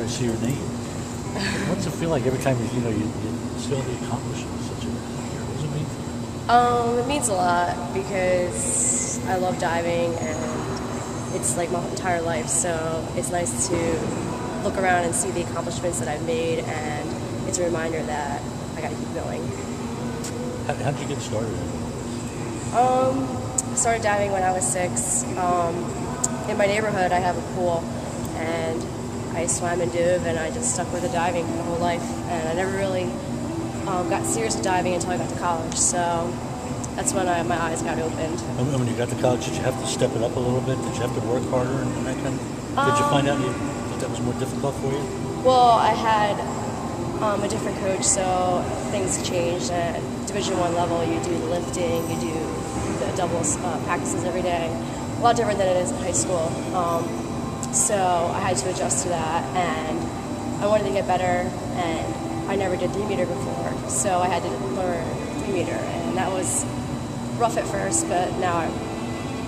see your name. What's it feel like every time you see all the accomplishments that you're here? What does it mean for you? It means a lot because I love diving and it's like my entire life. So it's nice to look around and see the accomplishments that I've made, and it's a reminder that I got to keep going. How did you get started? I started diving when I was 6. In my neighborhood, I have a pool, and I swam and dove, and I just stuck with the diving my whole life. And I never really got serious with diving until I got to college. So that's when my eyes got opened. And when you got to college, did you have to step it up a little bit? Did you have to work harder and that kind of? Did you find out that was more difficult for you? Well, I had a different coach, so things changed. At Division I level, you do the lifting, you do the doubles practices every day. A lot different than it is in high school. So I had to adjust to that, and I wanted to get better, and I never did 3-meter before, so I had to learn 3-meter, and that was rough at first, but now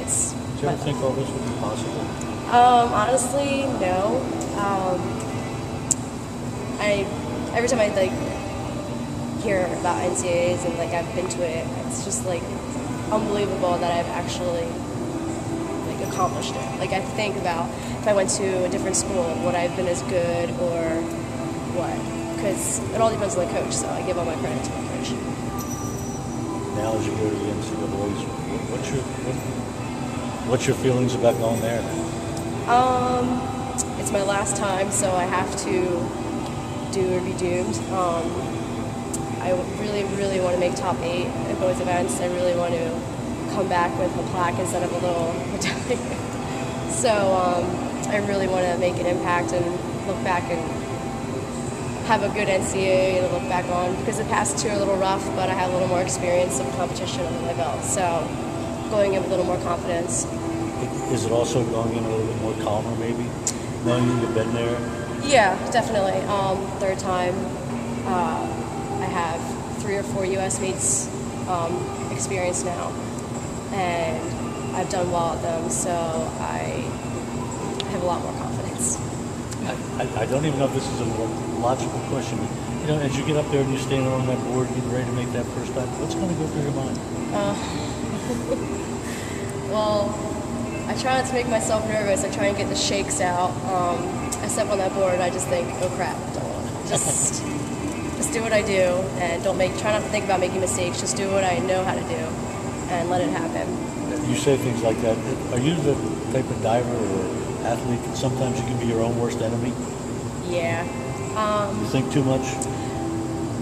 it's... Did you ever think all this would be possible? Honestly, no. Every time I hear about NCAAs and I've been to it, it's just unbelievable that I've actually accomplished it. I think about if I went to a different school, would I have been as good or what? Because it all depends on the coach, so I give all my credit to my coach. Now as you go to the NCAAs, what's your feelings about going there? It's my last time, so I have to do or be doomed. I really, really want to make top 8 at both events. I really want to come back with a plaque instead of a little medallion. So I really want to make an impact and look back and have a good NCAA to look back on, because the past 2 are a little rough, but I have a little more experience of competition under my belt. So going in with a little more confidence. Is it also going in a little bit more calmer, maybe, knowing you've been there? Yeah, definitely. 3rd time. I have 3 or 4 U.S. meets experience now, and I've done well at them, so I have a lot more confidence. I don't even know if this is a logical question. As you get up there and you stand on that board, getting ready to make that first dive, what's going to go through your mind? Well, I try not to make myself nervous. I try and get the shakes out. I step on that board, I just think, oh crap, just do what I do, and try not to think about making mistakes. Just do what I know how to do, and let it happen. You say things like that. Are you the type of diver or athlete that sometimes you can be your own worst enemy? Yeah. You think too much?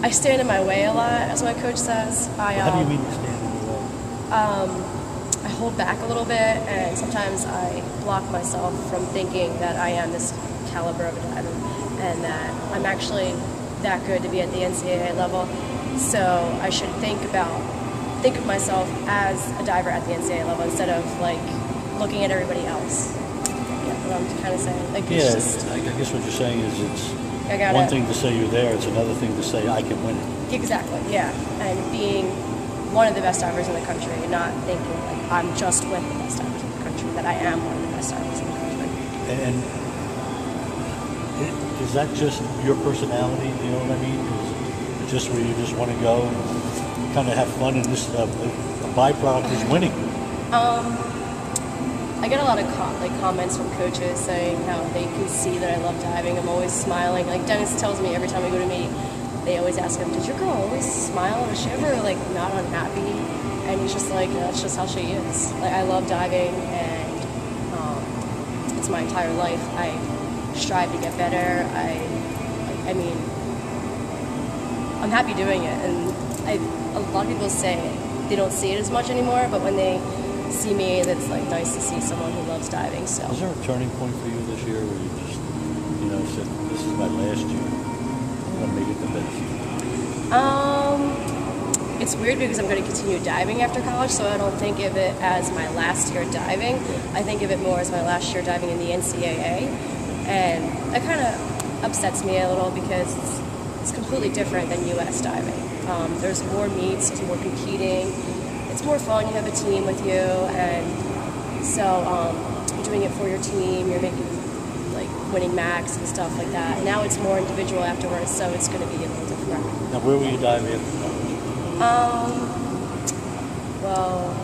I stand in my way a lot, as my coach says. How do you mean you stand in your way? I hold back a little bit, and sometimes I block myself from thinking that I am this caliber of a diver, and that I'm actually that good to be at the NCAA level. So I should think of myself as a diver at the NCAA level instead of looking at everybody else. Yeah, what I'm kind of saying. I guess what you're saying is it's one thing to say you're there, it's another thing to say I can win it. Exactly, yeah. And being one of the best divers in the country, and not thinking I'm just with the best divers in the country, that I am one of the best divers in the country. And is that just your personality, you know what I mean? Is it just where you just want to go and kind of have fun, and just a byproduct is winning? I get a lot of comments from coaches saying how they can see that I love diving. I'm always smiling. Dennis tells me every time we go to meet, they always ask him, "Does your girl always smile? Is she ever not unhappy?" And he's just that's just how she is. I love diving, and it's my entire life. I strive to get better. I'm happy doing it, and a lot of people say they don't see it as much anymore, but when they see me, it's nice to see someone who loves diving. So is there a turning point for you this year where you just said, this is my last year, I'm going to make it the best? It's weird because I'm going to continue diving after college, so I don't think of it as my last year diving. I think of it more as my last year diving in the NCAA, and that kind of upsets me a little because it's completely different than U.S. diving. There's more meets, there's more competing, it's more fun, you have a team with you, and so you're doing it for your team, you're making winning max and stuff like that. Now it's more individual afterwards, so it's going to be a little different. Now, where will you dive in? Well,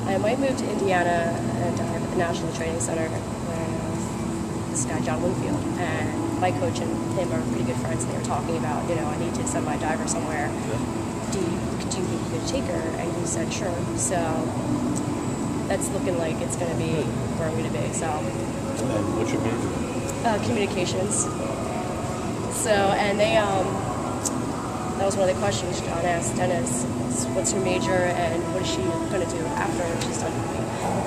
I might move to Indiana and dive at the National Training Center where this guy John Winfield and my coach and him are pretty good friends. They were talking about, I need to send my diver somewhere. Do you think you could take her? And he said, sure. So that's looking like it's going to be where I'm going to be. So. And what's your major? Communications. So, and they, that was one of the questions John asked Dennis, what's her major and what is she going to do after she's done?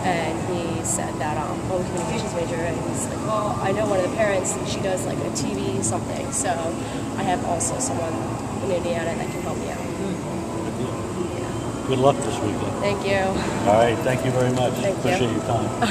And he said that, communications major, and he's like, well, I know one of the parents, she does like a TV something, so I have also someone in Indiana that can help me out. Good luck this weekend. Thank you. All right, thank you very much. Thank you. Appreciate your time.